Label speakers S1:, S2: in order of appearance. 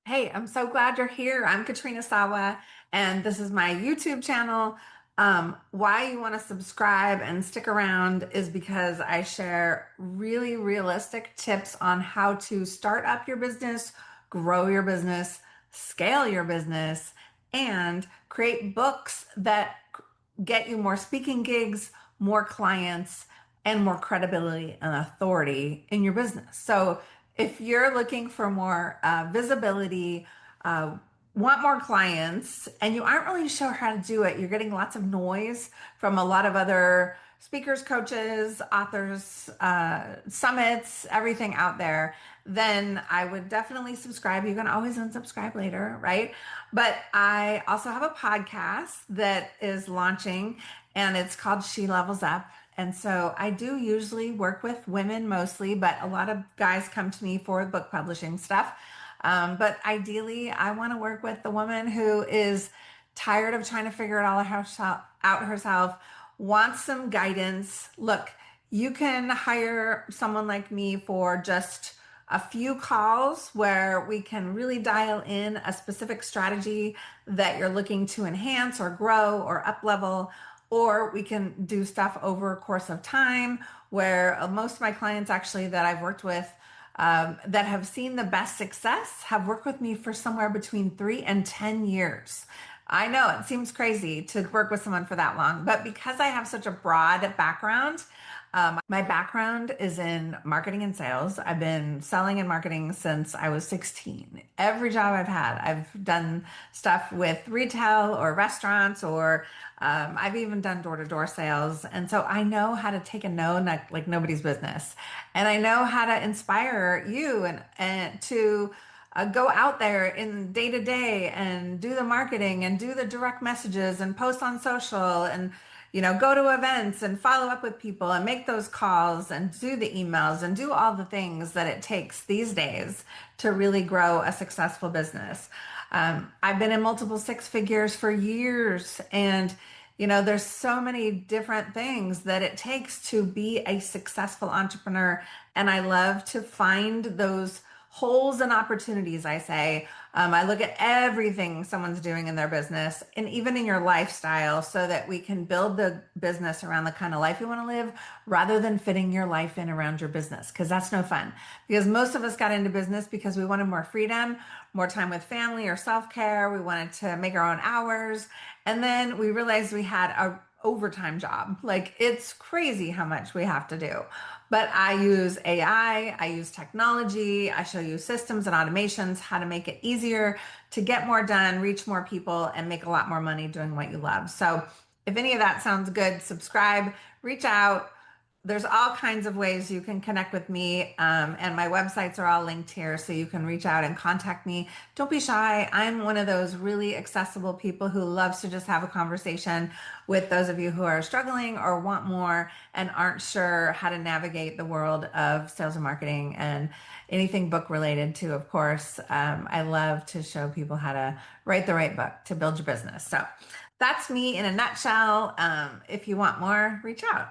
S1: Hey, I'm so glad you're here. I'm Katrina Sawa, and this is my YouTube channel. Why you want to subscribe and stick around is because I share really realistic tips on how to start up your business, grow your business, scale your business, and create books that get you more speaking gigs, more clients, and more credibility and authority in your business. So if you're looking for more visibility, uh, want more clients, and you aren't really sure how to do it, you're getting lots of noise from a lot of other speakers, coaches, authors, summits, everything out there, then I would definitely subscribe. You can always unsubscribe later, right? But I also have a podcast that is launching and it's called She Levels Up. And so I do usually work with women mostly, but a lot of guys come to me for book publishing stuff. But ideally, I want to work with the woman who is tired of trying to figure it all out herself, wants some guidance. Look, you can hire someone like me for just a few calls where we can really dial in a specific strategy that you're looking to enhance or grow or up level, or we can do stuff over a course of time where most of my clients actually that I've worked with that have seen the best success have worked with me for somewhere between 3 and 10 years. I know it seems crazy to work with someone for that long, but because I have such a broad background, my background is in marketing and sales. I've been selling and marketing since I was 16. Every job I've had, I've done stuff with retail or restaurants, or I've even done door-to-door sales. And so I know how to take a no like nobody's business. And I know how to inspire you and to go out there in day to day and do the marketing and do the direct messages and post on social and go to events and follow up with people and make those calls and do the emails and do all the things that it takes these days to really grow a successful business. I've been in multiple six figures for years, and there's so many different things that it takes to be a successful entrepreneur. And I love to find those holes and opportunities, I say. I look at everything someone's doing in their business and even in your lifestyle so that we can build the business around the kind of life you want to live rather than fitting your life in around your business, because that's no fun. Because most of us got into business because we wanted more freedom, more time with family or self-care. We wanted to make our own hours. And then we realized we had a overtime job. Like it's crazy how much we have to do. But I use AI, I use technology, I show you systems and automations, how to make it easier to get more done, reach more people, and make a lot more money doing what you love. So if any of that sounds good, subscribe, reach out. There's all kinds of ways you can connect with me, and my websites are all linked here so you can reach out and contact me. Don't be shy. I'm one of those really accessible people who loves to just have a conversation with those of you who are struggling or want more and aren't sure how to navigate the world of sales and marketing and anything book related too, of course. I love to show people how to write the right book to build your business. So that's me in a nutshell. If you want more, reach out.